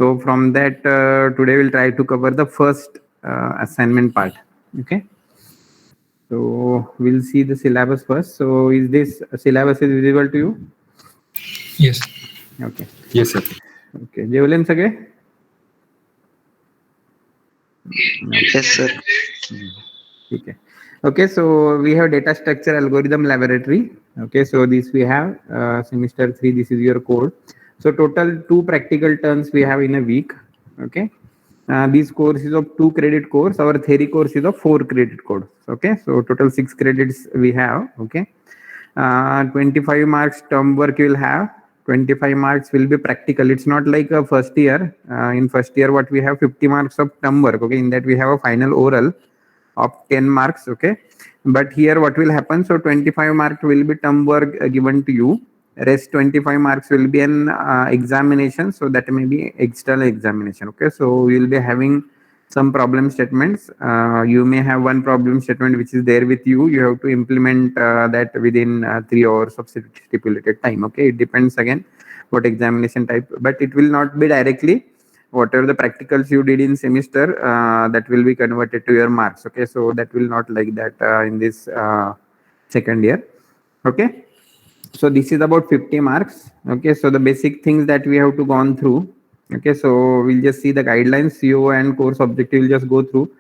So from that, today we'll try to cover the first assignment part. Okay. So we'll see the syllabus first. So is this syllabus is visible to you? Yes. Okay. Yes, sir. Okay. जेवलेन सगळे? Yes, sir. Okay. Okay. So we have data structure algorithm laboratory. Okay. So this we have semester 3. This is your code. So total 2 practical turns we have in a week. Okay. This course is of 2 credit course. Our theory course is of 4 credit course. Okay. So total 6 credits we have. Okay. 25 marks term work you will have. 25 marks will be practical. It's not like a first year. In first year, what we have 50 marks of term work. Okay. In that we have a final oral of 10 marks. Okay. But here what will happen? So 25 marks will be term work given to you. Rest 25 marks will be an examination. So that may be external examination. Okay. So we will be having some problem statements. You may have one problem statement which is there with you. You have to implement that within 3 hours of stipulated time. Okay. It depends again what examination type, but it will not be directly whatever the practicals you did in semester that will be converted to your marks. Okay. So that will not like that in this second year. Okay. So this is about 50 marks. Okay. So the basic things that we have to go on through. Okay. So we'll just see the guidelines, CO and course objective. We'll just go through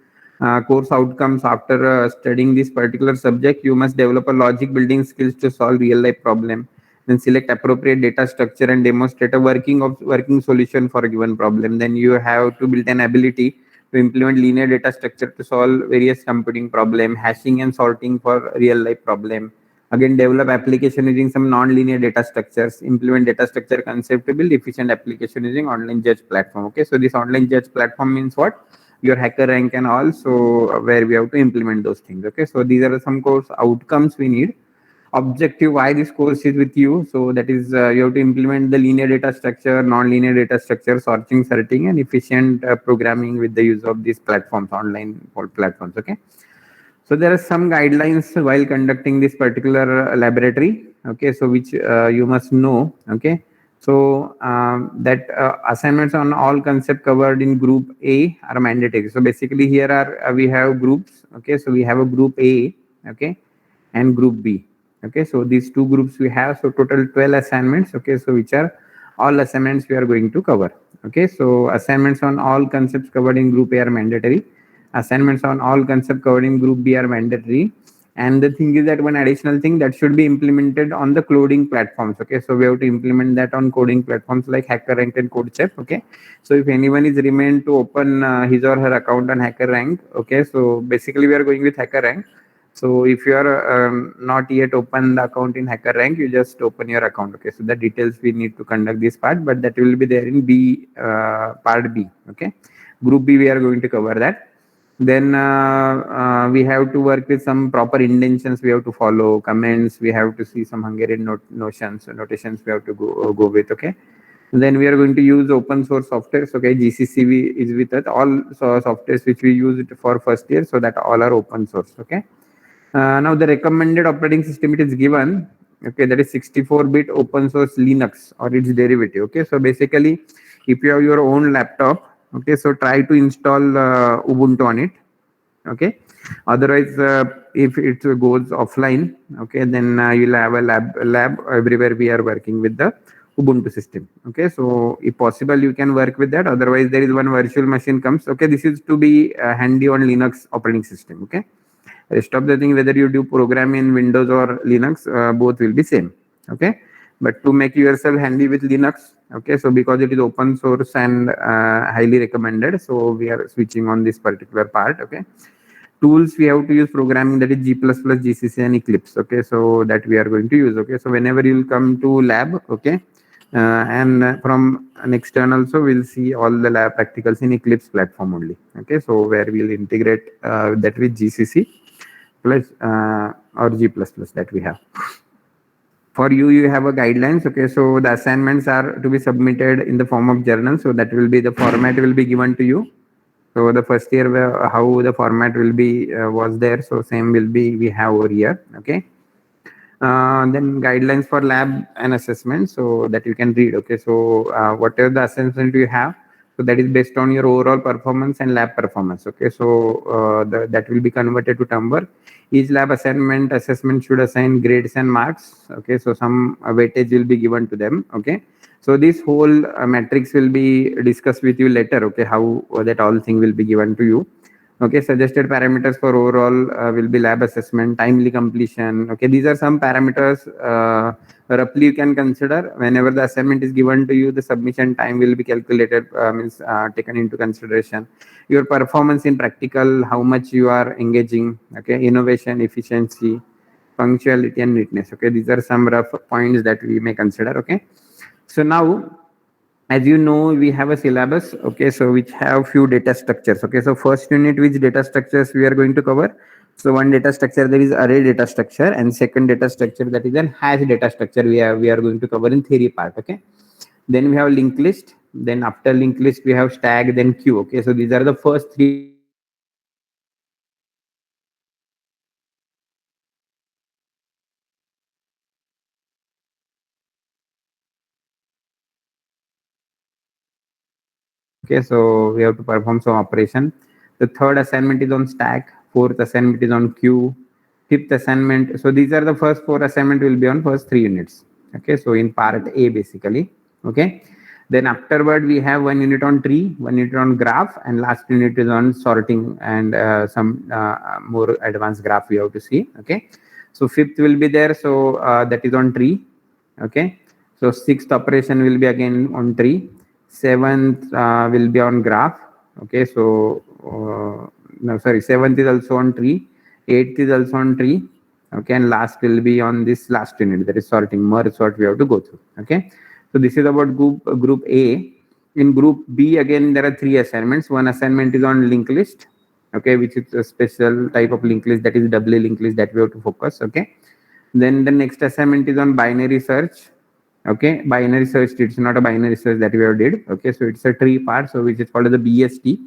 course outcomes after studying this particular subject. You must develop a logic building skills to solve real life problem. Then select appropriate data structure and demonstrate a working solution for a given problem. Then you have to build an ability to implement linear data structure to solve various computing problem, hashing and sorting for real life problem. Again, develop application using some non-linear data structures, implement data structure concept to build efficient application using online judge platform. Okay, so this online judge platform means what? Your HackerRank and also where we have to implement those things. Okay, so these are some course outcomes we need. Objective, why this course is with you. So that is you have to implement the linear data structure, non-linear data structure, sorting, and efficient programming with the use of these platforms, online platforms. Okay. So there are some guidelines while conducting this particular laboratory. Okay, so which you must know. Okay, so that assignments on all concept covered in group A are mandatory. So basically here are we have groups. Okay, so we have a group A. Okay, and group B. Okay, so these 2 groups we have. So total 12 assignments. Okay, so which are all assignments we are going to cover. Okay, so assignments on all concepts covered in group A are mandatory. Assignments on all concepts covered in group B are mandatory. And the thing is that one additional thing that should be implemented on the coding platforms. Okay, so we have to implement that on coding platforms like HackerRank and CodeChef. Okay, so if anyone is remained to open his or her account on HackerRank, okay, so basically we are going with HackerRank. So if you are not yet open the account in HackerRank, you just open your account. Okay, so the details we need to conduct this part, but that will be there in B part B. Okay, group B we are going to cover that. Then we have to work with some proper indentions we have to follow, comments, we have to see some Hungarian notations we have to go with. Okay, then we are going to use open source softwares. Okay, GCC is with us, all softwares which we use it for first year, so that all are open source. Okay, now the recommended operating system it is given. Okay, that is 64-bit open source Linux or its derivative. Okay, so basically if you have your own laptop, okay, so try to install Ubuntu on it. Okay, otherwise if it goes offline, okay, then you'll have a lab everywhere we are working with the Ubuntu system. Okay, so if possible you can work with that, otherwise there is one virtual machine comes. Okay, this is to be handy on Linux operating system. Okay, rest of the thing, whether you do program in Windows or Linux, both will be same. Okay, but to make yourself handy with Linux, okay, so because it is open source and highly recommended, so we are switching on this particular part. Okay, tools we have to use programming, that is G++, GCC and Eclipse. Okay, so that we are going to use. Okay, so whenever you will come to lab, okay, and from an external also we'll see all the lab practicals in Eclipse platform only. Okay, so where we'll integrate that with GCC plus or G++ that we have. For you have a guidelines. Okay, so the assignments are to be submitted in the form of journal, so that will be the format will be given to you. So the first year how the format will be was there, so same will be we have over here. Okay, then guidelines for lab and assessment, so that you can read. Okay, so whatever the assessment you have, So that is based on your overall performance and lab performance. Okay, so that will be converted to number. Each lab assignment assessment should assign grades and marks. Okay, so some weightage will be given to them. Okay, so this whole matrix will be discussed with you later. Okay, how that all thing will be given to you. Okay, suggested parameters for overall will be lab assessment, timely completion. Okay, these are some parameters roughly you can consider whenever the assignment is given to you. The submission time will be calculated, means taken into consideration. Your performance in practical, how much you are engaging. Okay, innovation, efficiency, punctuality, and neatness. Okay, these are some rough points that we may consider. Okay, so now, as you know, we have a syllabus. Okay, so which have few data structures. Okay, so first unit, which data structures we are going to cover? So one data structure, there is array data structure, and second data structure, that is an hash data structure, we are going to cover in theory part. Okay, then we have linked list, then after linked list we have stack, then queue. Okay, so these are the first three. Okay, so we have to perform some operation. The third assignment is on stack, fourth assignment is on queue, fifth assignment. So these are the first four assignment will be on first 3 units. Okay, so in part A basically. Okay, then afterward we have 1 unit on tree, 1 unit on graph, and last unit is on sorting and some more advanced graph we have to see. Okay, so fifth will be there, so that is on tree. Okay, so sixth operation will be again on tree, seventh will be on graph. Okay, so no, sorry, seventh is also on tree, eighth is also on tree. Okay, and last will be on this last unit, that is sorting, merge sort we have to go through. Okay, so this is about group A. In group B, again there are 3 assignments. One assignment is on linked list. Okay, which is a special type of linked list, that is doubly linked list, that we have to focus. Okay, then the next assignment is on binary search. Okay, binary search, it's not a binary search that we have did. Okay, so it's a tree part, so which is called as the BST.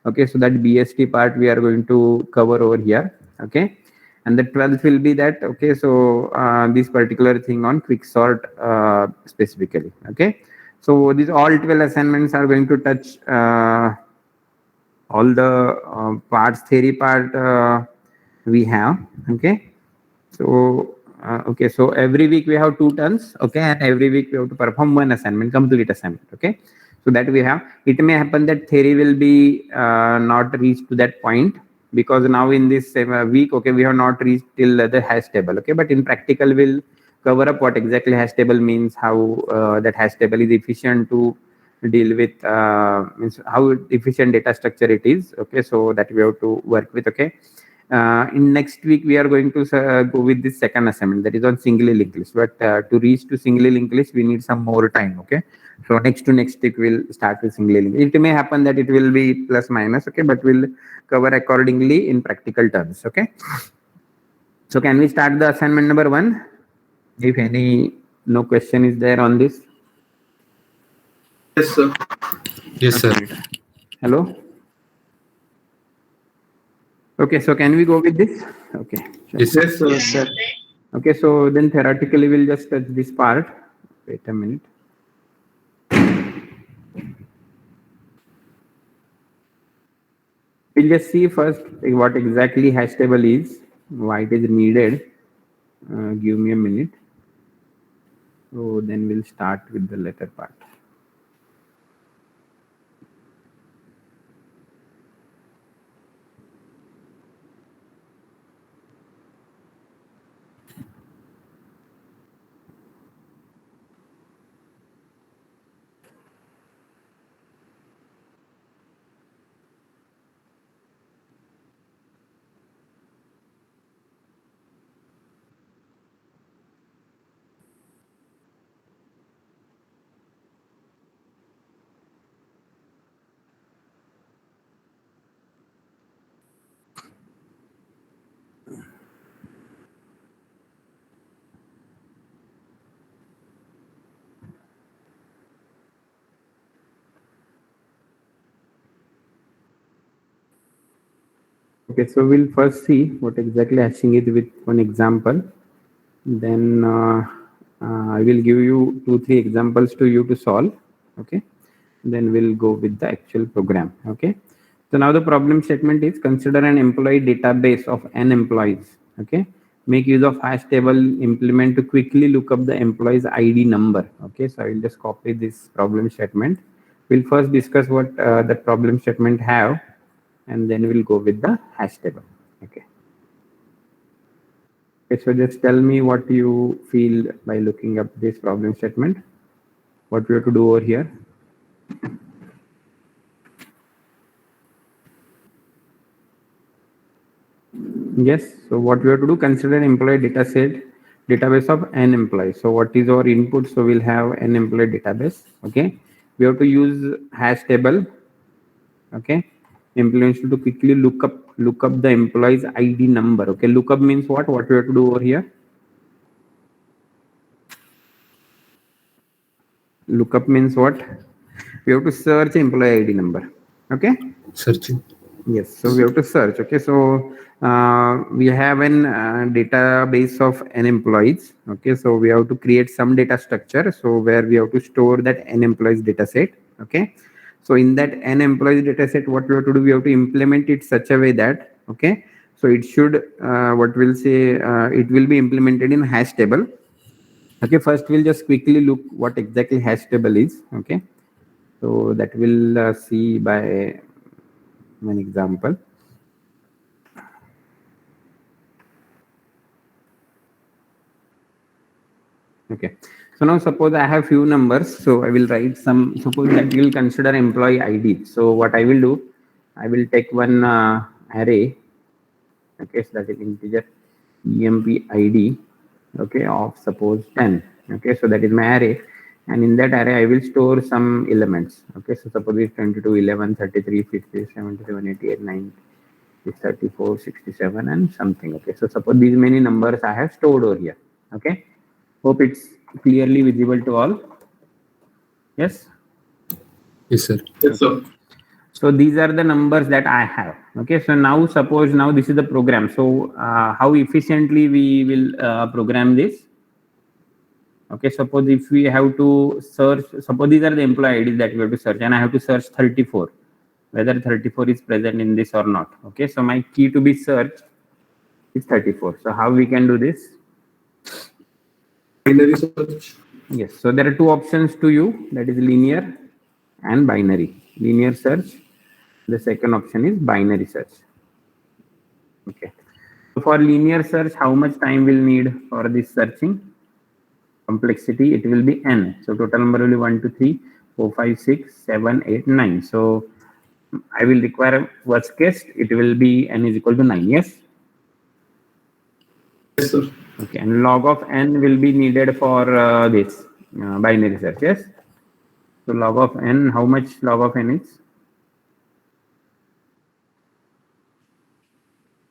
Okay, so that BST part we are going to cover over here. Okay, and the 12th will be that. Okay, so this particular thing on quick sort specifically. Okay, so these all 12 assignments are going to touch all the parts, theory part we have. Okay, so okay, so every week we have 2 turns. Okay, and every week we have to perform one assignment, complete assignment. Okay, so that we have. It may happen that theory will be not reached to that point, because now in this week, okay, we have not reached till the hash table. Okay, but in practical we'll cover up what exactly hash table means, how that hash table is efficient to deal with, means how efficient data structure it is. Okay, so that we have to work with. Okay, in next week we are going to go with this second assignment, that is on singly linked list, but to reach to singly linked list we need some more time. Okay, so next week we'll start with singly linked. It may happen that it will be plus minus. Okay, but we'll cover accordingly in practical terms. Okay, so can we start the assignment number 1? If any, no question is there on this? Yes, sir. Yes, sir. Hello. Okay, so can we go with this? Okay, sure. Yes, sir. Yes, sir. Yes, sir. Okay, so then theoretically we'll just touch this part. Wait a minute. We'll just see first what exactly hash table is, why it is needed. Give me a minute. So then we'll start with the latter part. Okay, so we'll first see what exactly hashing is with one example. Then I will give you 2-3 examples to you to solve. Okay, then we'll go with the actual program. Okay, so now the problem statement is consider an employee database of n employees. Okay, make use of hash table implement to quickly look up the employee's ID number. Okay, so I will just copy this problem statement. We'll first discuss what the problem statement have, and then we'll go with the hash table. Okay. Okay, so just tell me what you feel by looking up this problem statement. What we have to do over here. Yes, so what we have to do, consider employee data set, database of n employees. So what is our input? So we'll have n employee database. Okay, we have to use hash table. Okay, employees to quickly look up the employee's ID number. Okay, lookup means what? What we have to do over here? Lookup means what? We have to search employee ID number. Okay. Searching. Yes, so we have to search. Okay, so we have an database of n employees. Okay, so we have to create some data structure. So where we have to store that n employees data set. Okay, so in that n employees data set, what we have to do, we have to implement it such a way that, okay, so it should, what we'll say, it will be implemented in hash table. Okay, first we'll just quickly look what exactly hash table is. Okay, so that we'll see by an example. Okay, so now suppose I have few numbers, so I will write some, suppose that we will consider employee ID. So what I will do, I will take one array. Okay, so that is integer emp id, okay, of suppose 10. Okay, so that is my array, and in that array I will store some elements. Okay, so suppose it's 22, 11, 33, 50, 77, 88, 90, 34, 67, and something. Okay, so suppose these many numbers I have stored over here. Okay, hope it's clearly visible to all. Yes. Yes, sir. Yes, sir. So these are the numbers that I have. Okay, so now suppose now this is the program. So how efficiently we will program this? Okay, suppose if we have to search, suppose these are the employee IDs that we have to search, and I have to search 34, whether 34 is present in this or not. Okay, so my key to be searched is 34. So how we can do this? Binary search. Yes, so there are two options to you, that is linear and binary. Linear search, the second option is binary search. Okay, so for linear search, how much time will need for this searching? Complexity, it will be n. So total number will be 1, 2, 3, 4, 5, 6, 7, 8, 9. So I will require worst case, it will be n is equal to 9. Yes? Yes, sir. Okay, and log of n will be needed for this binary search. Yes? So log of n, how much log of n is?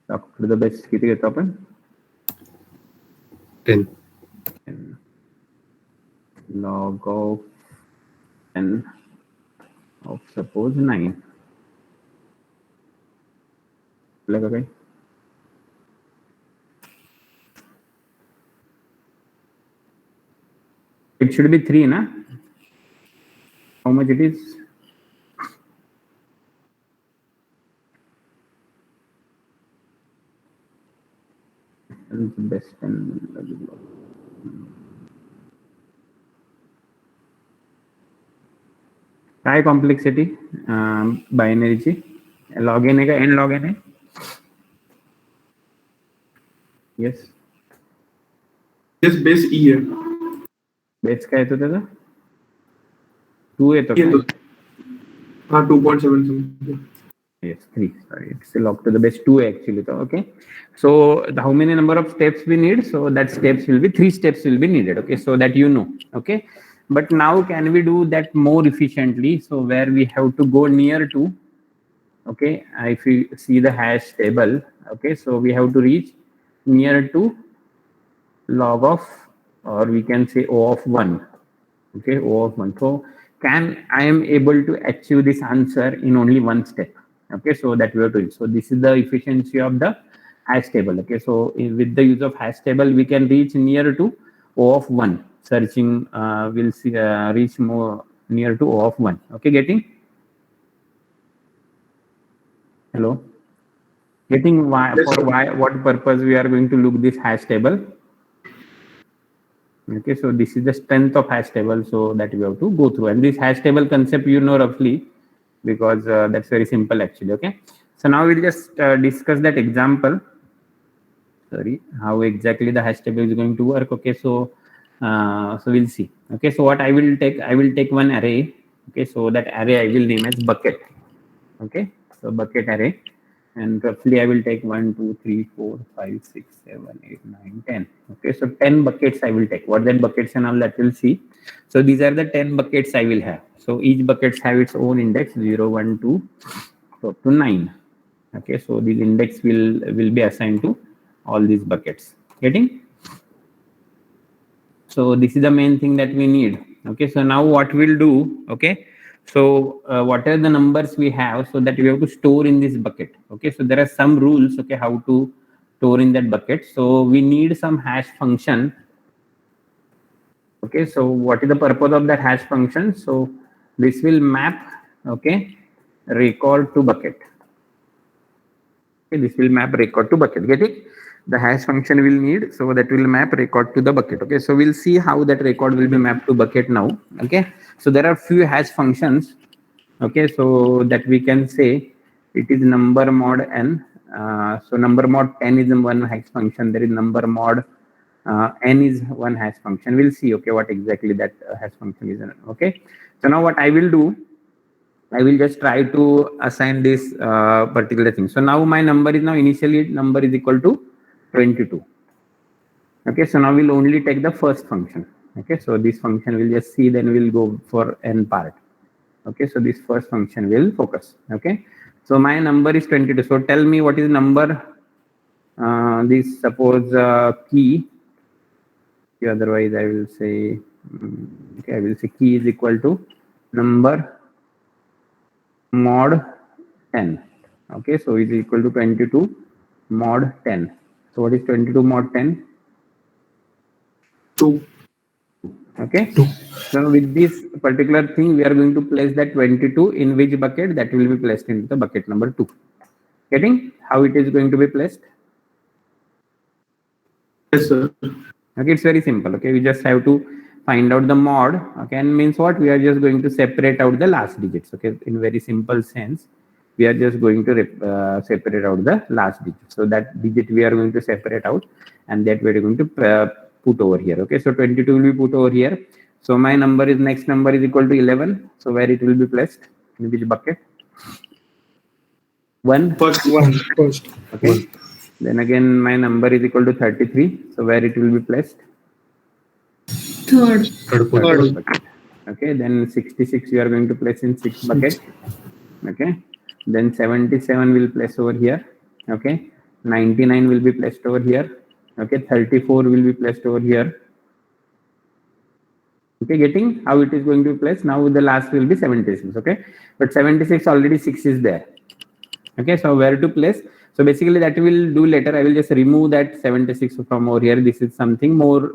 Talk to the best. किती घेतो आपण? 10. Log of n of suppose 9. Okay. It should be 3, na? How much it is? And the best and काय complexity binary ची log n आहे का n log n आहे? Yes. Yes, base E है. Base काय येतो त्याचा? 2 येतो येतो. का? हाँ 2.7 something. Yes, 3. Sorry, it's log to the base 2 actually. So, okay. So how many number of steps we need? So that steps will be 3 steps will be needed. Okay, so that you know. Okay. But now can we do that more efficiently? So where we have to go near to, okay, if you see the hash table, okay, so we have to reach near to log of, or we can say O of 1. Okay, O of 1. So can I am able to achieve this answer in only one step? Okay, so that we have to do. So this is the efficiency of the hash table. Okay, so with the use of hash table, we can reach near to O of 1. Searching will see, reach more near to O of 1. Okay, getting? Hello? Getting why, Yes, for sir. why, what purpose we are going to look this hash table? Okay, so this is the strength of hash table, so that we have to go through. And this hash table concept, you know roughly, because that's very simple actually. Okay, so now we'll just discuss that example. Sorry, how exactly the hash table is going to work. Okay, so we'll see. Okay, so what I will take one array. Okay, so that array I will name as bucket. Okay, so bucket array, and roughly I will take 1, 2, 3, 4, 5, 6, 7, 8, 9, 10. Okay, so 10 buckets I will take. What that buckets and all that we'll see. So these are the 10 buckets I will have. So each buckets have its own index 0, 1, 2, so up to 9. Okay, so these index will be assigned to all these buckets. Getting? So this is the main thing that we need. Okay, so now what we'll do, okay, so what are the numbers we have, so that we have to store in this bucket. Okay, so there are some rules, okay, how to store in that bucket. So we need some hash function. Okay, so what is the purpose of that hash function? So this will map, okay, record to bucket. Okay, this will map record to bucket. Get it? The hash function will need, so that will map record to the bucket. Okay, so we'll see how that record will be mapped to bucket now. Okay, so there are few hash functions. Okay, so that we can say it is number mod n. So number mod 10 is one hash function. There is number mod n is one hash function. We'll see, okay, what exactly that hash function is. Okay, so now what I will do, I will just try to assign this particular thing. So now my number is, now initially number is equal to 22. Okay, so now we'll only take the first function. Okay, so this function will just see, then we'll go for n part. Okay, so this first function will focus. Okay, so my number is 22. So tell me what is number, this suppose key. Otherwise I will say, okay, I will say key is equal to number mod 10. Okay, so it is equal to 22 mod 10. So what is 22 mod 10? 2. Okay, so with this particular thing, we are going to place that 22 in which bucket? That will be placed into the bucket number 2. Getting how it is going to be placed? Yes, sir. Okay, it's very simple. Okay, we just have to find out the mod. Okay, and means what? We are just going to separate out the last digits. Okay, in very simple sense, we are just going to separate out the last digit. So that digit we are going to separate out, and that we are going to put over here. Okay, so 22 will be put over here. So my number is, next number is equal to 11. So where it will be placed? In which bucket? 1. First one. First. Okay. 1. Then again, my number is equal to 33. So where it will be placed? Third. Third bucket. Okay. Then 66 you are going to place in 6th bucket. Okay. Then 77 will place over here. Okay. 99 will be placed over here. Okay. 34 will be placed over here. Okay, getting how it is going to be placed. Now the last will be 76. Okay, but 76 already 6 is there. Okay, so where to place? So basically that will do later. I will just remove that 76 from over here. This is something more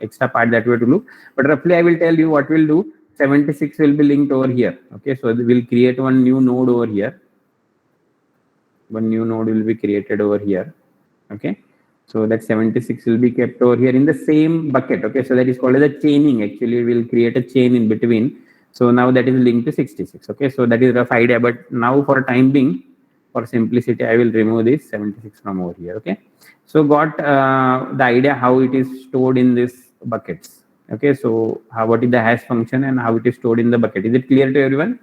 extra part that we have to look. But roughly I will tell you what we'll do. 76 will be linked over here. Okay, so we'll create one new node over here. One new node will be created over here. Okay. So that 76 will be kept over here in the same bucket. Okay, so that is called as a chaining. Actually, we will create a chain in between. So now that is linked to 66. Okay, so that is rough idea. But now for time being, for simplicity, I will remove this 76 from over here. Okay, so got the idea how it is stored in this buckets. Okay, so what is the hash function and how it is stored in the bucket? Is it clear to everyone?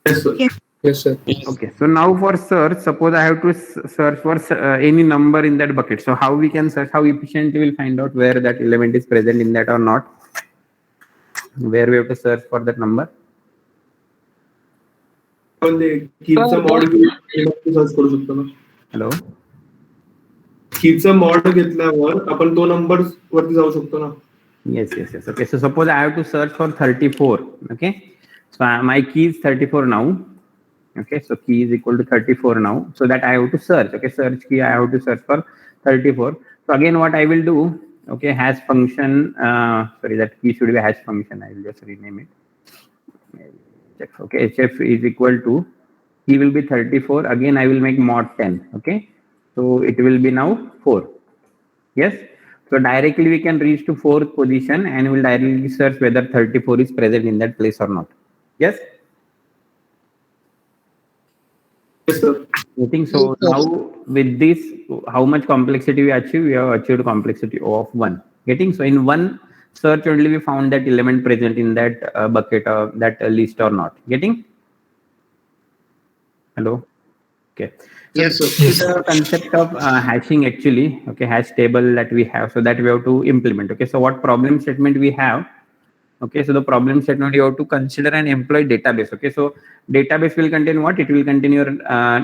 Yes, sir. Yes, sir. Okay, so now for search, suppose I have to search for any number in that bucket. So how we can search, how efficiently we'll find out where that element is present in that or not? Where we have to search for that number? कीचा mode search करू शकतो ना. Hello? कीचा mod घेतल्यावर आपण तो number वरती जाऊ शकतो ना. Yes. Okay, so suppose I have to search for 34. Okay, so my key is 34 now. Okay, so key is equal to 34 now. So that I have to search. Okay, search key I have to search for 34. So again, what I will do, okay, hash function, sorry, that key should be hash function. I will just rename it. Check. Okay, HF is equal to, he will be 34. Again, I will make mod 10. Okay, so it will be now 4. Yes. So directly we can reach to 4th position and will directly search whether 34 is present in that place or not. Yes. Yes, sir. I think so. Now with this, how much complexity we achieve? We have achieved complexity of 1. Getting, so in one search only we found that element present in that bucket or that list or not. Getting? Hello. Okay. So Yes, sir. this is the concept of hashing actually. Okay, hash table that we have, so that we have to implement. Okay, so what problem statement we have? Okay, so the problem statement, you have to consider an employee database. Okay, so database will contain what? It will contain your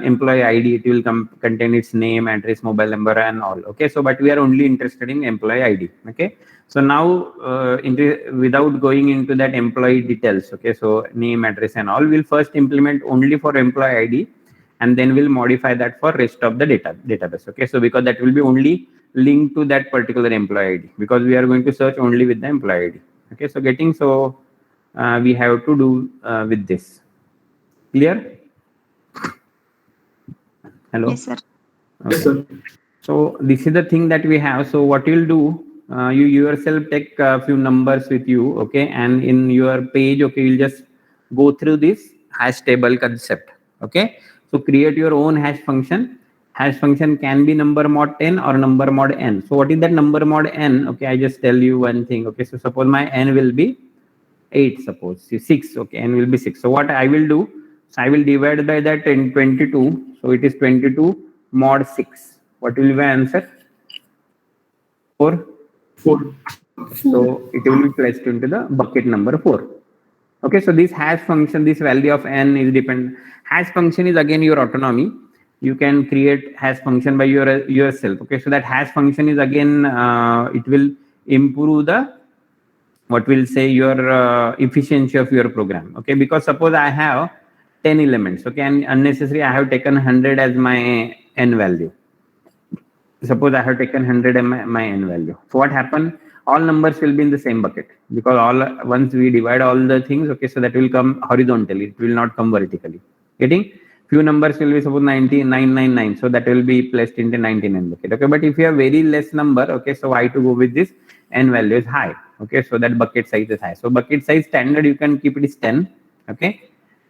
employee ID. It will contain its name, address, mobile number, and all. Okay, so but we are only interested in employee ID. Okay, so now without going into that employee details. Okay, so name, address, and all, we'll first implement only for employee ID, and then we'll modify that for rest of the database. Okay, so because that will be only linked to that particular employee ID, because we are going to search only with the employee ID. Okay, so getting, so we have to do with this. Clear? Hello. Yes, sir. Yes, sir. So this is the thing that we have. So what you'll do, you yourself take a few numbers with you, okay, and in your page, okay, you'll just go through this hash table concept. Okay, so create your own hash function. Hash function can be number mod 10 or number mod n. So what is that number mod n? Okay, I just tell you one thing. Okay, so suppose my n will be 8, suppose 6. Okay, n will be 6. So what I will do, so I will divide by that in 22. So it is 22 mod 6. What will be my answer? 4. 4. So it will be placed into the bucket number 4. Okay, so this hash function, this value of n is dependent. Hash function is again your autonomy. You can create hash function by yourself. Okay, so that hash function is again it will improve the, what will say, your efficiency of your program. Okay, because suppose I have 10 elements. Okay, and unnecessary I have taken 100 as my n value. Suppose I have taken 100 as my n value. So what happened? All numbers will be in the same bucket, because all, once we divide all the things, okay, so that will come horizontally. It will not come vertically. Getting? Few numbers will be suppose 999. So that will be placed into 99 bucket. Okay, but if you have very less number, okay, so why to go with this? N value is high. Okay, so that bucket size is high. So bucket size standard you can keep it is 10. Okay.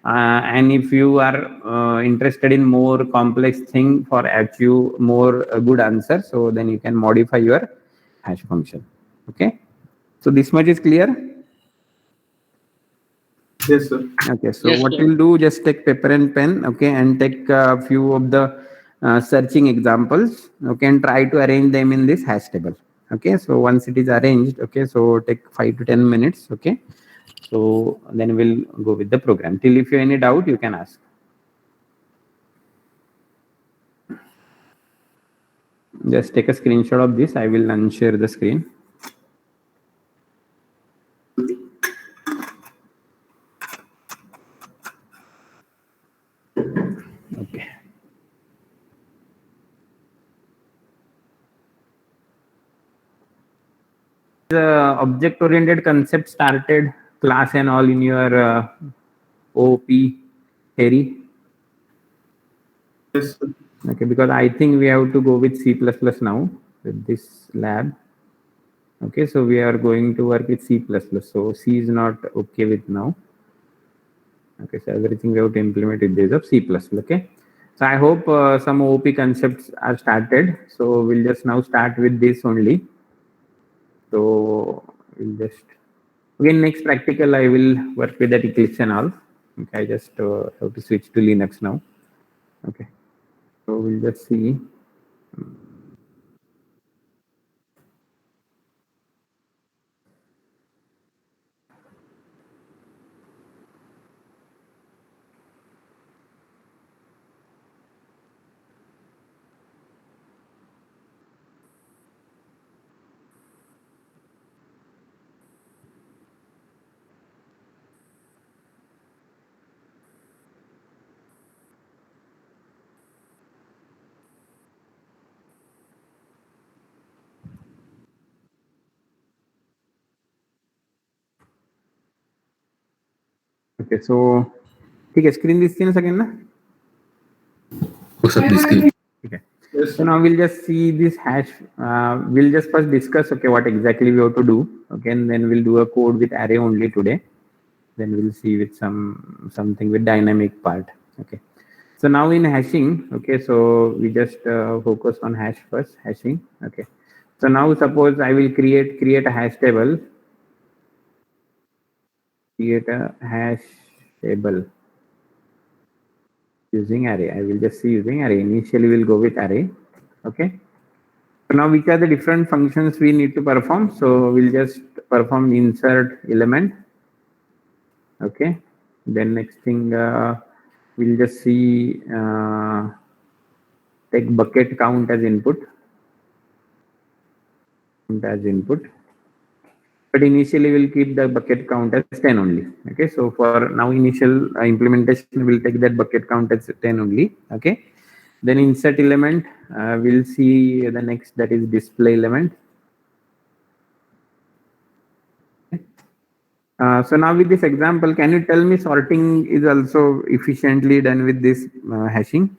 And if you are interested in more complex thing for achieve more good answer, so then you can modify your hash function. Okay, so this much is clear. Yes, sir. Okay, so Yes, what sir. we'll do, just take paper and pen, okay, and take a few of the searching examples, okay, and try to arrange them in this hash table. Okay, so once it is arranged, okay, so take 5 to 10 minutes. Okay, so then we'll go with the program. Till if you have any doubt, you can ask. Just take a screenshot of this. I will unshare the screen. Okay. The object-oriented concept started class and all in your OP theory. Yes, sir. Okay, because I think we have to go with C++ now with this lab. Okay, so we are going to work with C++. So C is not okay with now. Okay, so everything we have to implement with days of C++. Okay, so I hope some OP concepts are started. So we'll just now start with this only. So we'll just, again, next practical I will work with that Eclipse and all. Okay, I just have to switch to Linux now. Okay, so we'll just see. Okay, so ठीक है, screen दिसते ना सगळ्यांना? हो sir दिसतील. ठीक आहे. Yes, So now we'll just see this hash. We'll just first discuss, okay, what exactly we have to do. Okay, and then we'll do a code with array only today. Then we'll see with something with dynamic part. Okay. So now in hashing, okay, so we just focus on hash first, hashing. Okay. So now suppose I will create a hash table. Create a hash table using array. I will just see using array. Initially we'll go with array. Okay. So now which are the different functions we need to perform? So we'll just perform insert element. Okay. Then next thing we'll just see take bucket count as input. But initially we'll keep the bucket count as 10 only. Okay. So for now initial implementation will take that bucket count as 10 only. Okay. Then insert element, we'll see the next, that is display element. So now with this example, can you tell me sorting is also efficiently done with this hashing?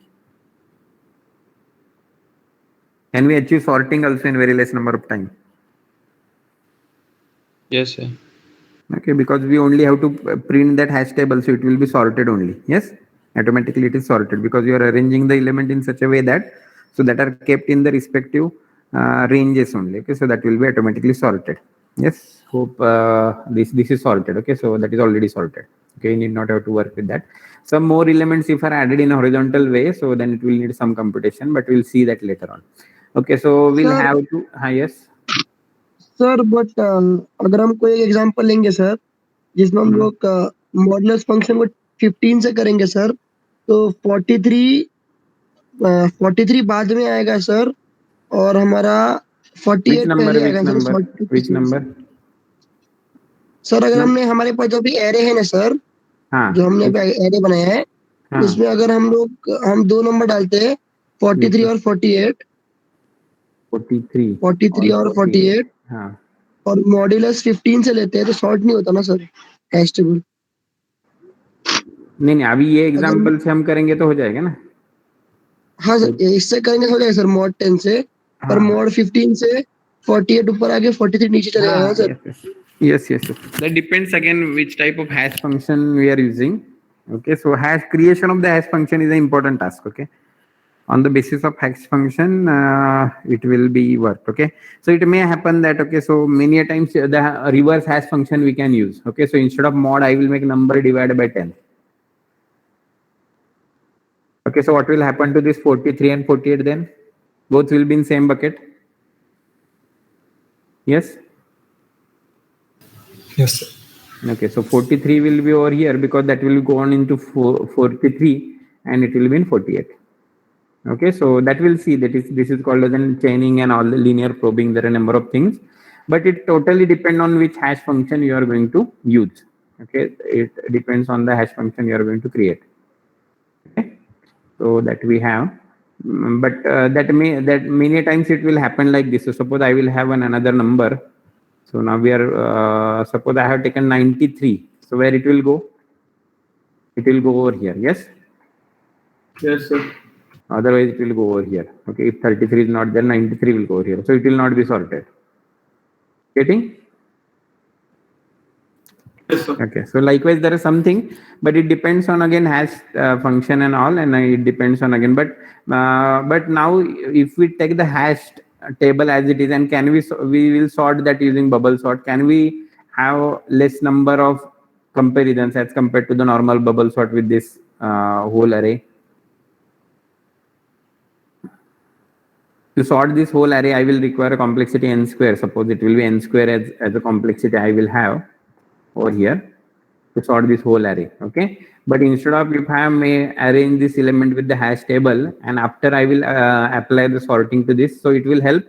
Can we achieve sorting also in very less number of time? Yes, sir. Okay, because we only have to print that hash table, so it will be sorted only. Yes, automatically it is sorted because you are arranging the element in such a way that so that are kept in the respective ranges only. Okay, so that will be automatically sorted. Yes, hope this is sorted. Okay, so that is already sorted. Okay, you need not have to work with that. Some more elements if are added in a horizontal way, so then it will need some computation, but we'll see that later on. Okay, so we'll Sir. have to yes. Sir but अगर हम कोई example लेंगे sir जिसमें हम लोग modulus function को 15 से करेंगे सर तो 43 बाद में आएगा सर और हमारा 48 पहले आएगा सर Which number? सर अगर हमने हमारे पास जो भी एरे है ना सर हाँ, जो हमने एरे बनाया है हाँ, उसमें अगर हम दो नंबर डालते हैं 43 और 48 43 और 48 हाँ. और मॉड्यूलस 15 से लेते हैं तो शॉर्ट नहीं होता ना सर हैश टेबल नहीं अभी ये एग्जांपल से हम करेंगे तो हो जाएगा ना. हाँ सर इससे करेंगे हो जाएगा सर मॉड 10 से पर मॉड 15 से 48 ऊपर आके 43 नीचे चले जाएगा sir. Yes. That depends again which type of hash function we are using. Okay, so hash creation of the hash function is an important task. Okay, on the basis of hash function it will be worked. Okay, so it may happen that okay, so many a times the reverse hash function we can use. Okay, so instead of mod I will make number divided by 10. Okay, so what will happen to this 43 and 48 then? Both will be in same bucket. Yes. Yes, sir. Okay, so 43 will be over here because that will go on into 43 and it will be in 48. Okay, so that will see that this is called as in chaining and all the linear probing. There are a number of things, but it totally depends on which hash function you are going to use. Okay, it depends on the hash function you are going to create. Okay, so that we have, but that many times it will happen like this. So suppose I will have another number. So now we are, suppose I have taken 93. So where it will go? It will go over here. Yes? Yes, sir. Otherwise it will go over here. Okay, if 33 is not there, 93 will go over here. So it will not be sorted. Getting? Yes, sir. Okay, so likewise there is something, but it depends on again hash function and all, and it depends on again. But now if we take the hashed table as it is, and can we will sort that using bubble sort? Can we have less number of comparisons as compared to the normal bubble sort with this whole array? To sort this whole array, I will require a complexity n square. Suppose it will be n square as a complexity I will have over here to sort this whole array. Okay, but instead of if I may arrange this element with the hash table, and after I will apply the sorting to this, so it will help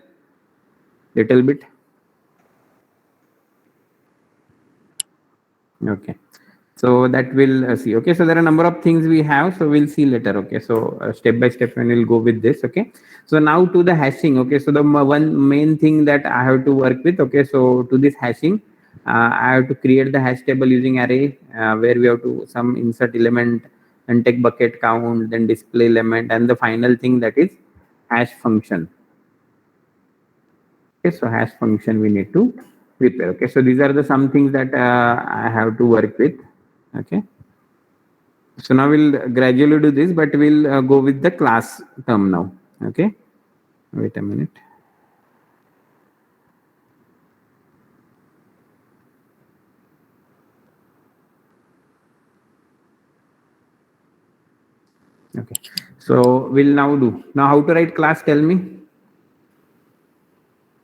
little bit. Okay, so that will see. Okay, so there are a number of things we have, so we'll see later. Okay, so step by step when we'll go with this. Okay, so now to the hashing. Okay, so the one main thing that I have to work with. Okay, so to this hashing, I have to create the hash table using array where we have to some insert element and take bucket count, then display element, and the final thing that is hash function. Okay, so hash function we need to prepare. Okay, so these are the some things that I have to work with. Okay, so now we'll gradually do this, but we'll go with the class term now. Okay, wait a minute. Okay, so we'll now do how to write class. Tell me.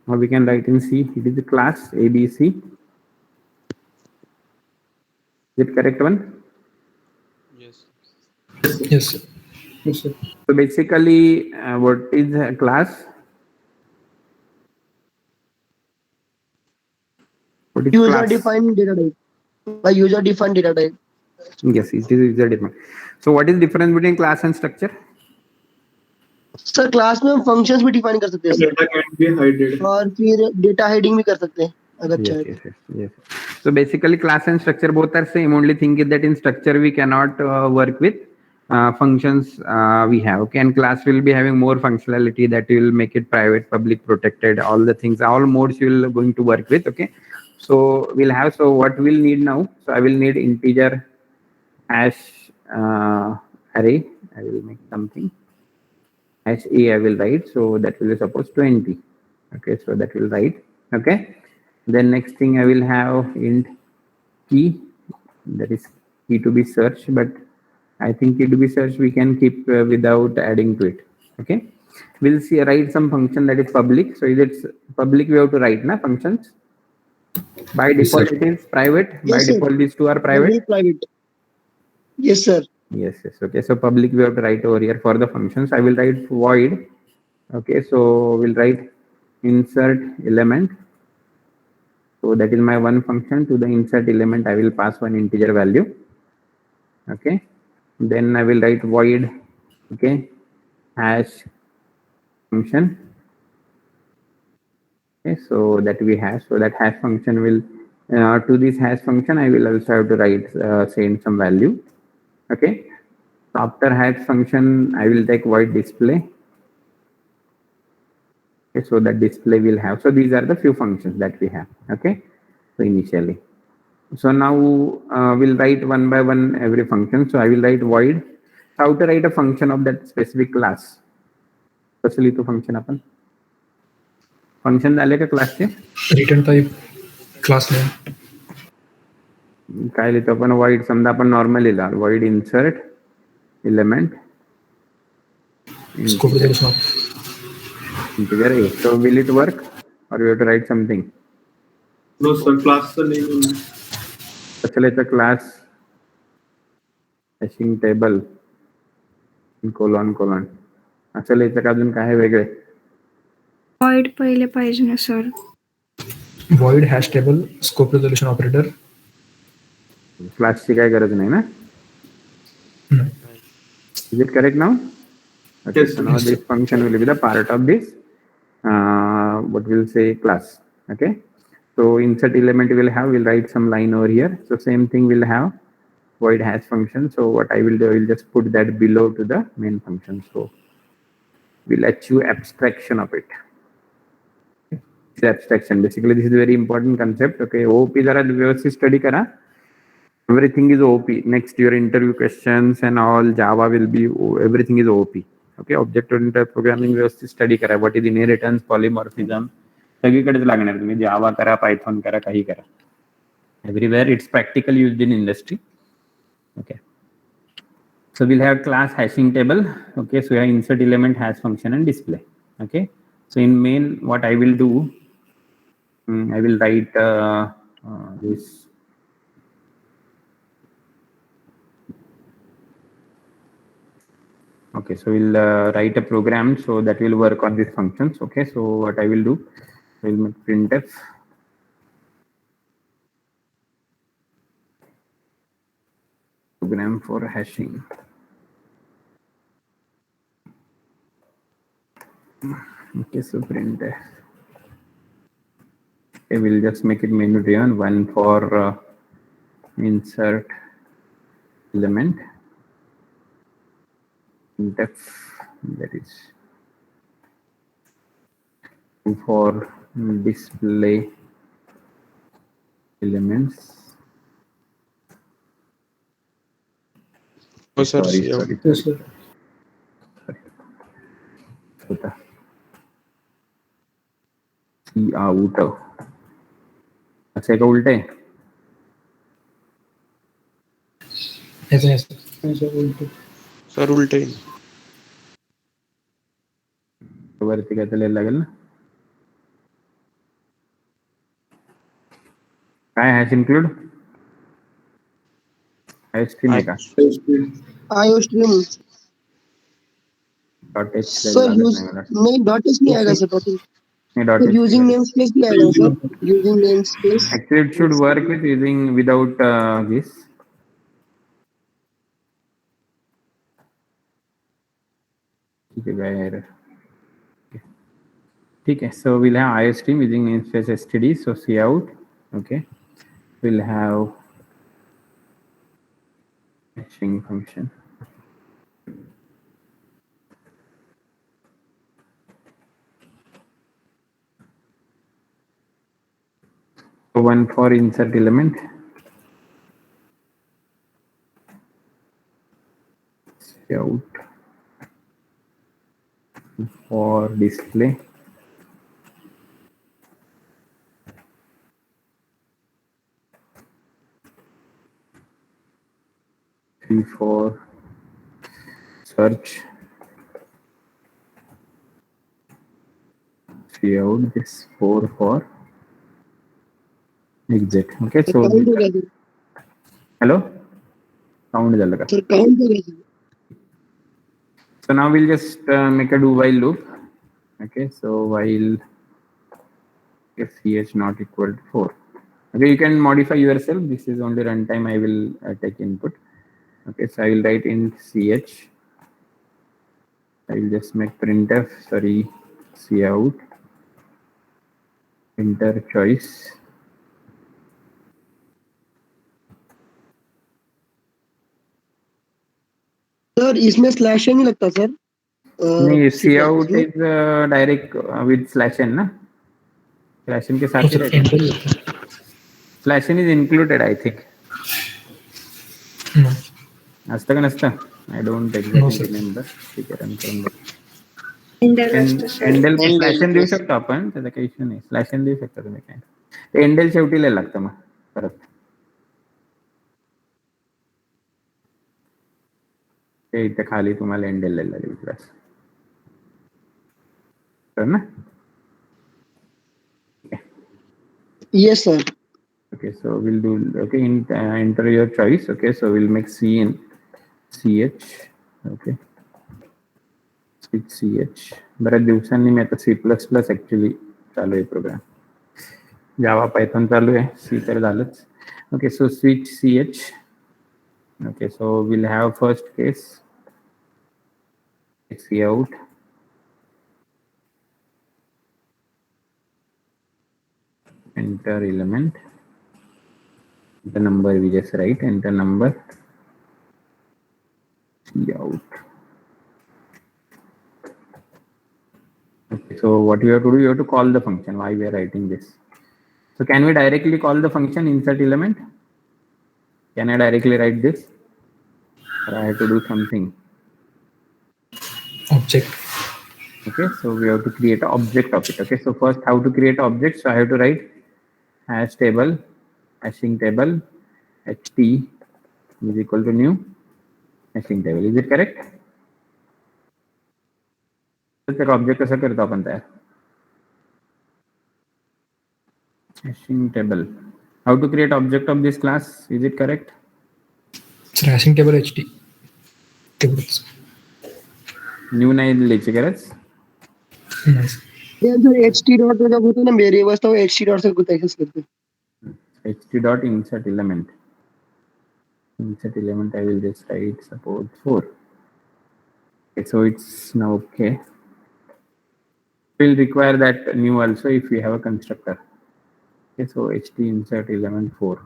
Or we can write in C. It is the class ABC. Is it correct one? Yes. Yes, sir. So basically, what is a class? What is User class? defined data type. By user defined data type. Yes, it is user defined. So what is difference between class and structure? Sir class में हम functions भी define कर सकते हैं sir Data can be hidden. और फिर data hiding भी कर सकते हैं अगर Yes, चाहे yes, yes, yes. So basically, class and structure both are same. Only thing is that in structure we cannot work with functions we have. Okay, and class will be having more functionality that will make it private, public, protected. All the things, all modes you will going to work with. Okay, so we'll have. So what we'll need now? So I will need integer hash array. I will make something hash a. I will write. So that will be suppose 20. Okay, so that will write. Okay. Then next thing I will have int key, that is key to be searched, but I think key to be searched we can keep without adding to it. Okay, we'll see write some function that is public. So if it's public, we have to write na functions. By Yes, default sir. it is private. By Yes, sir. default these two are Public private. private. Yes, sir. Yes, yes. Okay, so public we have to write over here for the functions. I will write void. Okay, so we'll write insert element. So that is my one function. To the insert element, I will pass one integer value. Okay. Then I will write void. Okay. Hash function. Okay. So that we have. So that hash function will to this hash function, I will also have to write send some value. Okay. So after hash function, I will take void display. Okay. So that display will have. So these are the few functions that we have. Okay. So initially. So now we'll write one by one every function. So I will write void. How to write a function of that specific class? Especially to function आपण function झाले का क्लासचे return type class name काय लिहितो आपण void समजा आपण normal लिहिला void insert element scope resolution integer a. So will it work or you have to write something? No, sir. Class name. Actually it's a class hashing table colon असं लिहायचं का अजून काय आहे वेगळे void पहिले पाहिजे ना sir void hash table scope resolution operator क्लासची काय गरज नाही ना No. Is it correct now? Okay, Yes, so now this function will be the part of this what we'll say class. Okay, so insert element we'll write some line over here. So same thing we'll have void hash function. So what I will do, I will just put that below to the main function. So we'll achieve abstraction of it. It's abstraction. Basically, this is a very important concept. Okay, OOP जरा व्यवस्थित study करा. Everything is OOP. Next, your interview questions and all Java will be everything is OOP. Okay, object-oriented programming व्यवस्थित study करा. What is inheritance, polymorphism, सगळीकडेच लागणार तुम्ही Java करा, Python करा, काही करा. Everywhere it's practically used in industry. Okay. So we'll have class hashing table. Okay, so we have insert element hash function and display. Okay, so in main, what I will do, I will write this. Okay, so we'll write a program so that will work on these functions. Okay, so what I will do, I will make printf. Program for hashing. Okay, so printf Okay, we'll just make it menu driven. One for insert element, def, that is two for display elements. Oh, sir. Sorry, Yeah. sorry, Yes, sorry. sir. होता सी out अच्छा का उल्टा है ऐसा ऐसा उलटं. Sir उलटे येईल. वरती काय त्याला लागेल ना काय हॅश इन्क्लूड हॅश स्ट्रीम आहे का आयो स्ट्रीम डॉट एच सर लागत यूज नाही मला नहीं डॉट एच नहीं आएगा सर डॉट एच नाही dot sir H using name space भी आएगा sir using name space actually it should work with using without this ठीक है गया error ठीक है so we'll have iostream using namespace std so cout okay we'll have string function so one for insert element cout for display three for search cout this four for exit okay sir so count हो गया sir hello count झालं का sir count हो गया sir so now we'll just make a do while loop okay so while if ch not equal to 4 okay you can modify yourself this is only runtime I will take input okay so I will write int ch I will just make printf sorry cout enter choice sir इसमें slash नहीं लगता sir नहीं C++ cout में is direct with slash n ना slash n के हो साथ ही sir रहता है एंटर येतं. slash n is included I think No. असतं का नसतं I don't No, exactly sir. remember ठीक आहे run करून बघ एंडल असतं सर एंडेल Endel, स्लॅश एन देऊ yes. शकतो आपण त्याचा काही इश्यू नाही स्लॅश एन देऊ शकता तुम्ही काय ते एंडेल शेवटी लिहायला लागतं मग परत ते इथे खाली तुम्हाला एंडेल लिहायला लागेल प्लस तर ना yes sir okay so we'll do okay enter your choice okay so we'll make c in ch okay switch ch बऱ्याच दिवसांनी मी आता C++ ऍक्च्युली चालू आहे प्रोग्राम जावा पायथॉन चालू आहे सी तर झालंच okay so switch ch okay so we'll have first case cout enter element the number we just write enter number cout okay so what you have to do you have to call the function why we are writing this so can we directly call the function insert element can I directly write this or I have to do something Object. okay so we have to create an object of it okay so first how to create an object so I have to write hash table hashing table ht is equal to new hashing table is it correct तर object कसं करतो आपण तयार hashing table how to create object of this class is it correct Sir, hashing table HD. तेवढंच. New नाही लिहायची गरज नाही sir. सर ht डॉट का होता है ना मेरे वास्ते वो ht डॉट से कुछ एक्सेस करते हैं ht dot insert element I will just write support 4 okay, so it's now okay we'll require that new also if we have a constructor Okay, so ht insert element 4.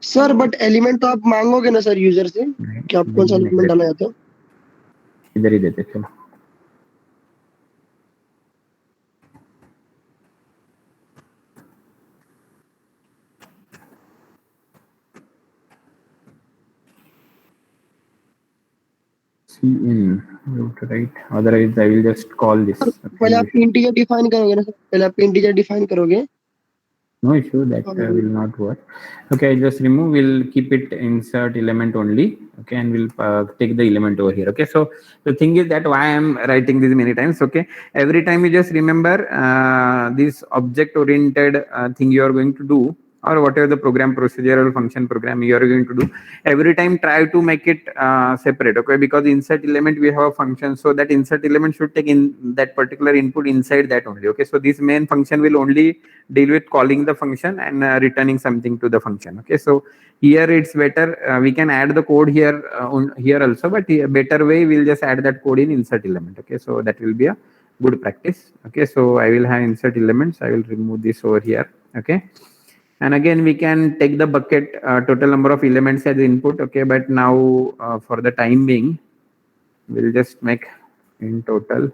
Sir but element तो आप मांगोगे ना sir user से Right? कि आप कौन सा element डालना चाहते हो? इधर ही देते चलो. in right, otherwise I will just call this. पहले आप इंटीजर डिफाइन करोगे ना सर, पहले आप इंटीजर डिफाइन करोगे. No issue, that will not work. Okay, I just remove, we'll keep it insert element only. Okay, and we'll take the element over here. Okay, so the thing is that why I'm writing this many times. Okay, every time you just remember this object oriented thing you are going to do, or whatever the program procedure or function program you are going to do, every time try to make it separate. Okay, because insert element we have a function, so that insert element should take in that particular input inside that only. Okay, so this main function will only deal with calling the function and returning something to the function. Okay, so here it's better, we can add the code here here also, but a better way we'll just add that code in insert element. Okay, so that will be a good practice. Okay, so I will have insert elements, I will remove this over here. Okay, and again we can take the bucket total number of elements as input. Okay, but now for the time being we'll just make in total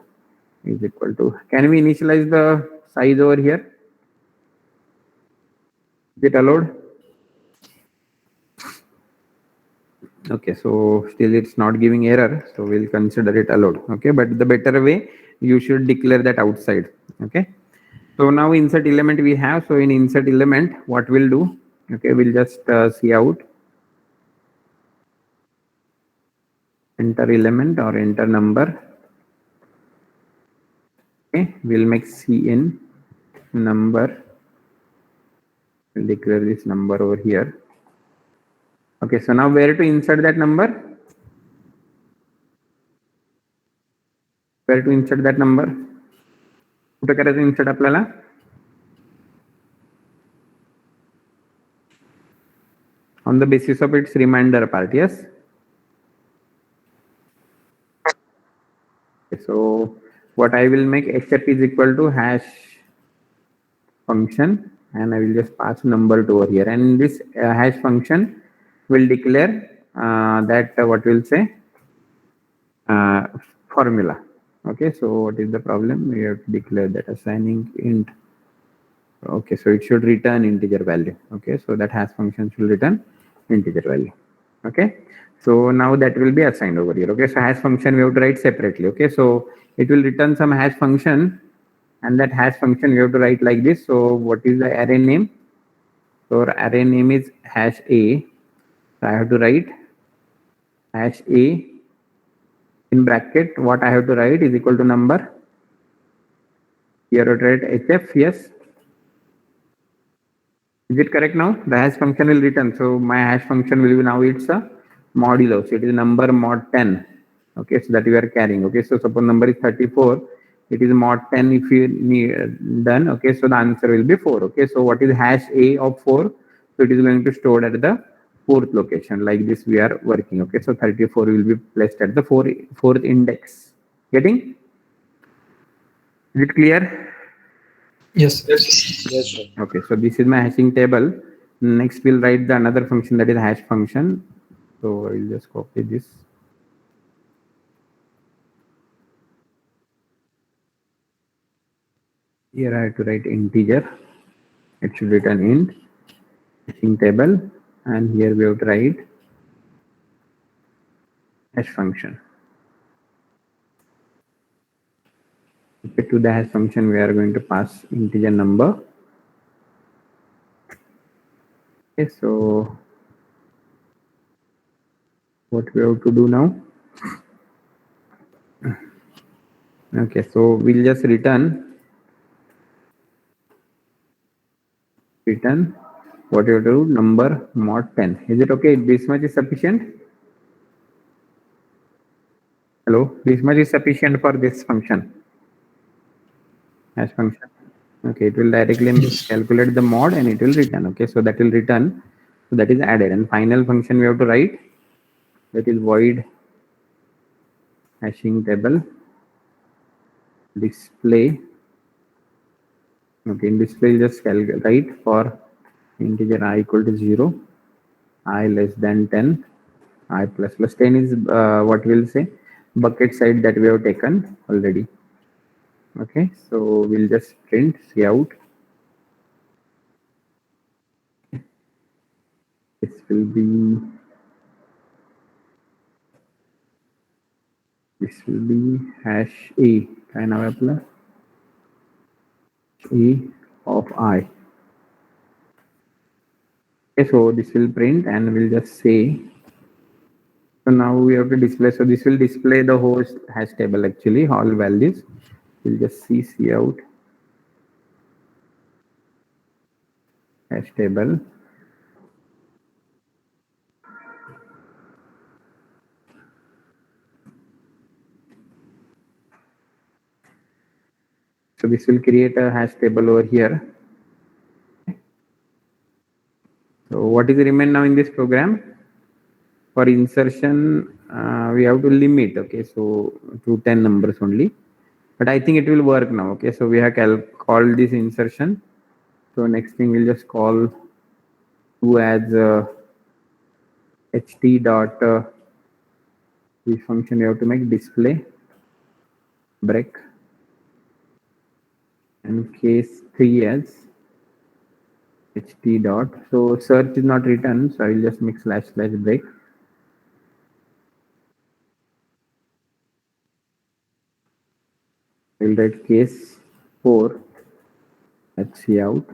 is equal to, can we initialize the size over here? Is it allowed? Okay, so still it's not giving error, so we'll consider it allowed. Okay, but the better way, you should declare that outside. Okay, so now insert element we have. So in insert element, what we'll do? Okay, we'll just see out enter element or enter number. Okay, we'll make cin number. We'll declare this number over here. Okay, so now where to insert that number? Where to insert that number? कुठे करायचं insert आपल्याला? On the basis of its reminder part, yes? Okay, so what I will make HF is equal to hash function, and I will just pass number to over here, and this hash function will declare that what we'll say formula. Okay, so what is the problem? We have to declare that assigning int. Okay, so it should return integer value. Okay, so that hash function should return integer value. Okay, so now that will be assigned over here. Okay, so hash function we have to write separately. Okay, so it will return some hash function, and that hash function we have to write like this. So what is the array name? So our array name is hash a. So I have to write hash a in bracket. What I have to write is equal to number. Here I have to write HF. Yes. Is it correct now? The hash function will return. So my hash function will be now it's a modulo. So it is number mod 10. Okay, so that we are carrying. Okay, so suppose number is 34. It is mod 10 if you need done. Okay, so the answer will be 4. Okay, so what is hash a of 4? So it is going to store at the fourth location. Like this we are working. Okay, so 34 will be placed at the fourth index. Getting? Is it clear? Yes. Yes, sir. Okay, so this is my hashing table. Next, we'll write the another function, that is hash function. So I will just copy this. Here I have to write integer. It should return int hashing table, and here we have to write hash function. Okay, to the hash function, we are going to pass integer number. Okay, so what we have to do now? Okay, so we'll just return what you have to do, number mod 10. Is it okay? This much is sufficient? Hello, this much is sufficient for this function, hash function. Okay, it will directly calculate the mod and it will return. Okay, so that will return. So that is added, and final function we have to write, that is void hashing table display Okay, in display just write for integer I equal to 0, I less than 10, I plus plus 10 is what we'll say bucket side that we have taken already. Okay, so we'll just print cout. This will be hash a kind of apply a of I. Okay, so this will print and we'll just say. So now we have to display. So this will display the host hash table actually all values. We'll just see cout hash table. So this will create a hash table over here. So what is remain now in this program? For insertion, we have to limit. Okay, so to 10 numbers only. But I think it will work now. Okay, so we have called this insertion. So next thing we'll just call to as ht dot this function we have to make display break and case 3 as ht dot. So search is not written, so I will just make slash slash break. I will write case 4 at cout.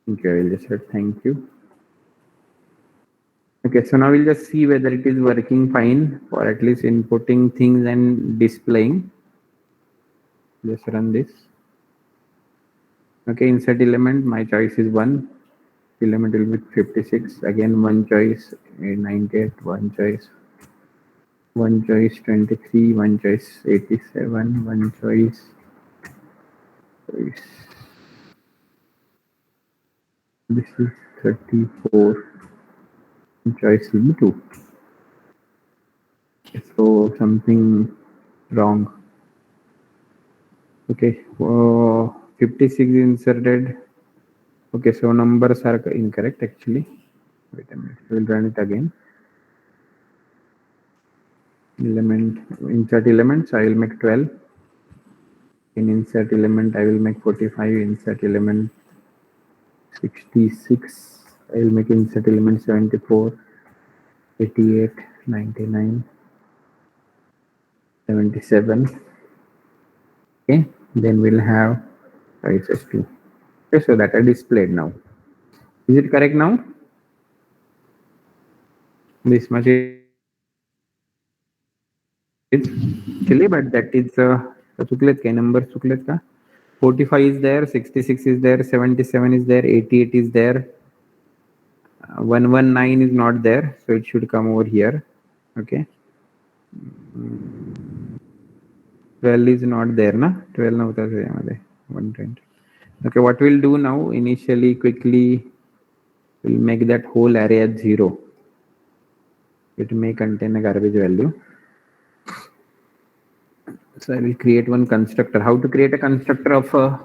Okay, I will just write thank you. Okay, so now we'll just see whether it is working fine for at least inputting things and displaying. Just run this. Okay, insert element, my choice is 1. Element will be 56. Again, one choice, 98, one choice 23, one choice 87, one choice. This is 34. Choice will be 2. So something wrong. Okay, 56 inserted. Okay, so numbers are incorrect actually. Wait a minute, we'll run it again. Element, insert elements, I will make 12. In insert element, I will make 45. Insert element 66. I will make insert element 74, 88, 99, 77. Okay, then we'll have choices 2. Okay, so that are displayed now. Is it correct now? This much is actually, but that is चुकलेत काय number चुकलेत का? 45 is there, 66 is there, 77 is there, 88 is there, 119 is not there, so it should come over here. Okay, 12 is not there, na? 12 नव्हता त्यामध्ये 120. Okay, what we'll do now, initially quickly we'll make that whole array as 0. It may contain a garbage value. So I will create one constructor. How to create a constructor of a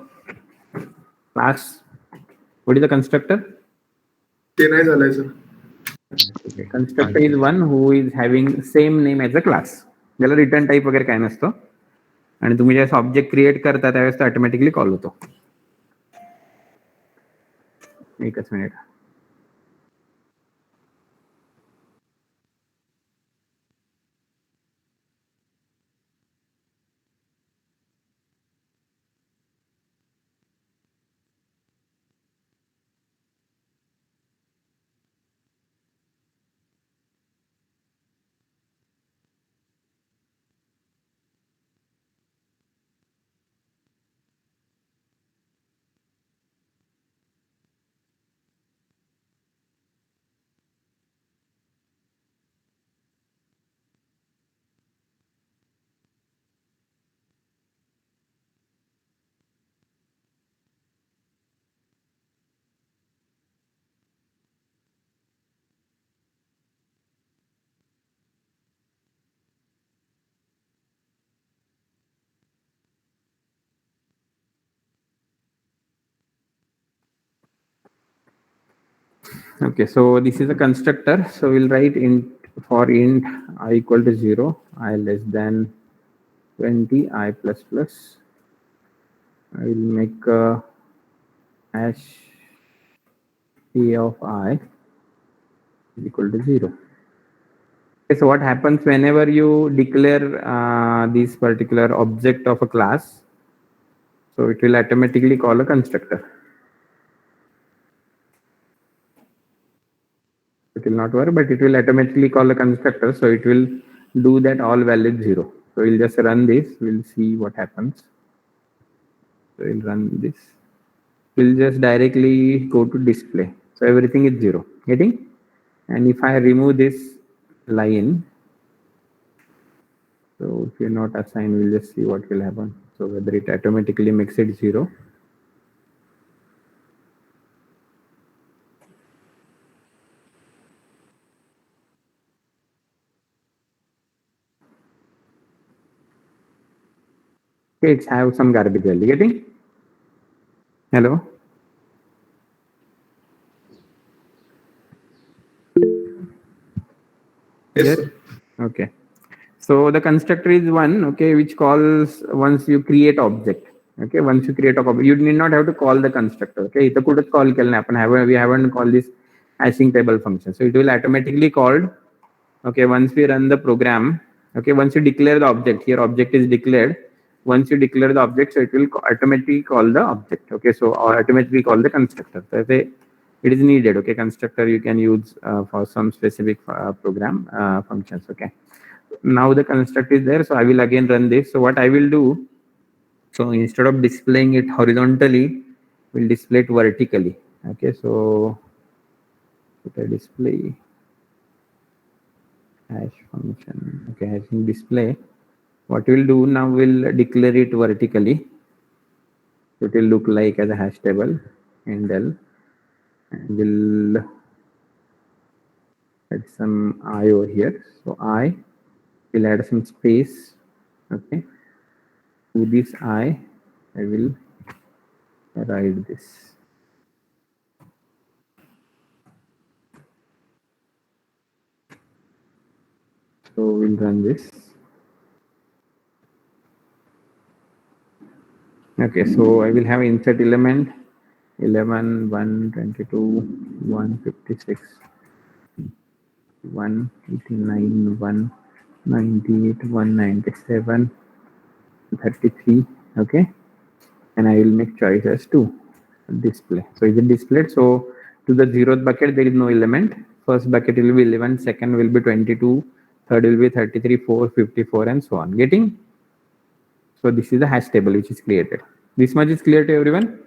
class? What is the constructor? ते नाही झालंय sir. Okay. Constructor is one who is having same name as a class. ज्याला return type वगैरे काय नसतं आणि तुम्ही ज्यावेळेस ऑब्जेक्ट क्रिएट करता त्यावेळेस तो ऑटोमॅटिकली कॉल होतो. एकच minute. Okay, so this is a constructor. So we'll write int for int I equal to 0, I less than 20, I plus plus. I will make a hash p of I is equal to 0. Okay, so what happens whenever you declare this particular object of a class? So it will automatically call a constructor. It will not work, but it will automatically call a constructor. So it will do that all valid 0. So we'll just run this. We'll see what happens. So we'll run this. We'll just directly go to display. So everything is 0. Getting? And if I remove this line, so if you're not assigned, we'll just see what will happen. So whether it automatically makes it 0. Okay, it's have some garbage value. Getting? Hello? Yes, sir. Okay. So the constructor is one, okay, which calls once you create object. Okay, once you create a object, you need not have to call the constructor. Okay, it could call we haven't called this hashing table function. So it will automatically called. Okay, once we run the program, okay, once you declare the object, here object is declared. Once you declare the object, so it will automatically call the object. Okay, so or automatically call the constructor. So it is needed. Okay, constructor you can use for some specific program functions. Okay, now the construct is there. So I will again run this. So what I will do, so instead of displaying it horizontally, we'll display it vertically. Okay, so put a display hash function. Okay, hashing display. What we'll do now, we'll declare it vertically. It will look like as a hash table handle, and we'll add some I over here. So I will add some space. Okay, to this I will write this. So we'll run this. Okay, so I will have insert element 11, 122, 156, 189, 198, 197, 33. Okay, and I will make choice as to display. So is it displayed? So to the 0th bucket there is no element. First bucket will be 11, second will be 22, third will be 33, 4, 54, and so on. Getting? So this is the hash table which is created. This much is clear to everyone?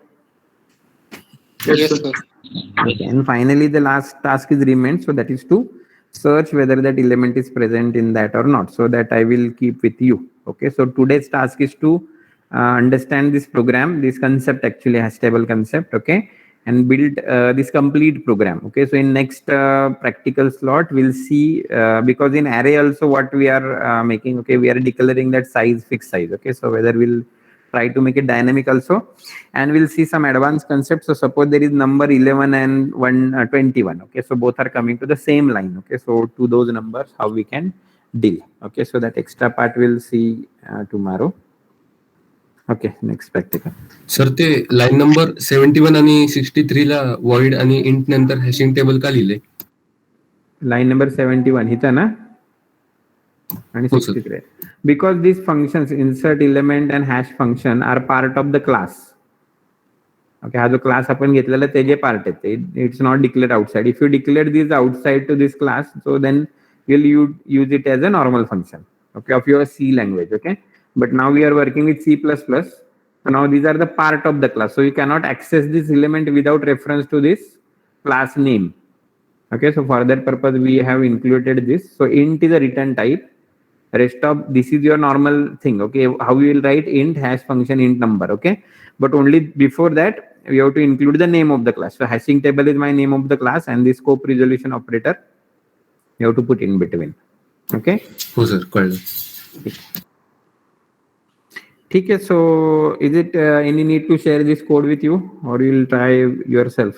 Yes, sir. Okay, and finally the last task is remained. So that is to search whether that element is present in that or not. So that I will keep with you. Okay, so today's task is to understand this program, this concept, actually hash table concept. Okay, and build this complete program. Okay, so in next practical slot we'll see, because in array also what we are making, okay, we are declaring that size, fixed size. Okay, so whether we'll try to make it dynamic also, and we'll see some advanced concepts. So suppose there is number 11 and 121. Okay, so both are coming to the same line. Okay, so to those numbers how we can deal. Okay, so that extra part we'll see tomorrow. Okay next practical. Sir ते line number 71 आणि 63 ला void आणि int नंतर hashing table का लिहिले? Line number 71 इथं ना आणि 63, because these functions insert element and hash function are part of the class. Okay, हा जो क्लास आपण घेतलेला त्याचे पार्ट आहेत ते. It's not declared outside. If you declare this outside to this class, so then will you use it as a normal function, okay, of your C language. Okay, but now we are working with C++. So now these are the part of the class. So you cannot access this element without reference to this class name. Okay, so for that purpose we have included this. So int is a return type. Rest of this is your normal thing. Okay, how we will write int hash function int number. Okay, but only before that we have to include the name of the class. So hashing table is my name of the class, and this scope resolution operator you have to put in between. Okay. हो sir, कळलं. ठीक है. So is it any need to share this code with you, or you will try yourself?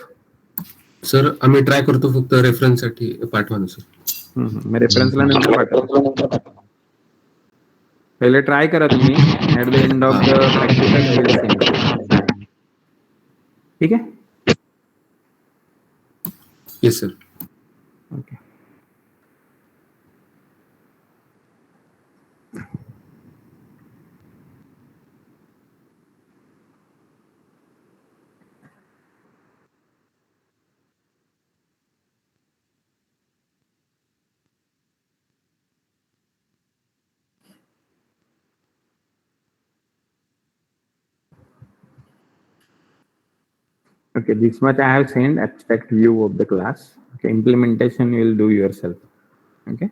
Sir आम्ही try करतो फक्त reference साठी पाठवा ना सर. रेफरन्सला नंतर पाठवा. पहिले ट्राय करा तुम्ही. At the end of the practical ठीक आहे. Yes sir. Okay. Okay, this much I have sent abstract view of the class. Okay, implementation you will do yourself. Okay.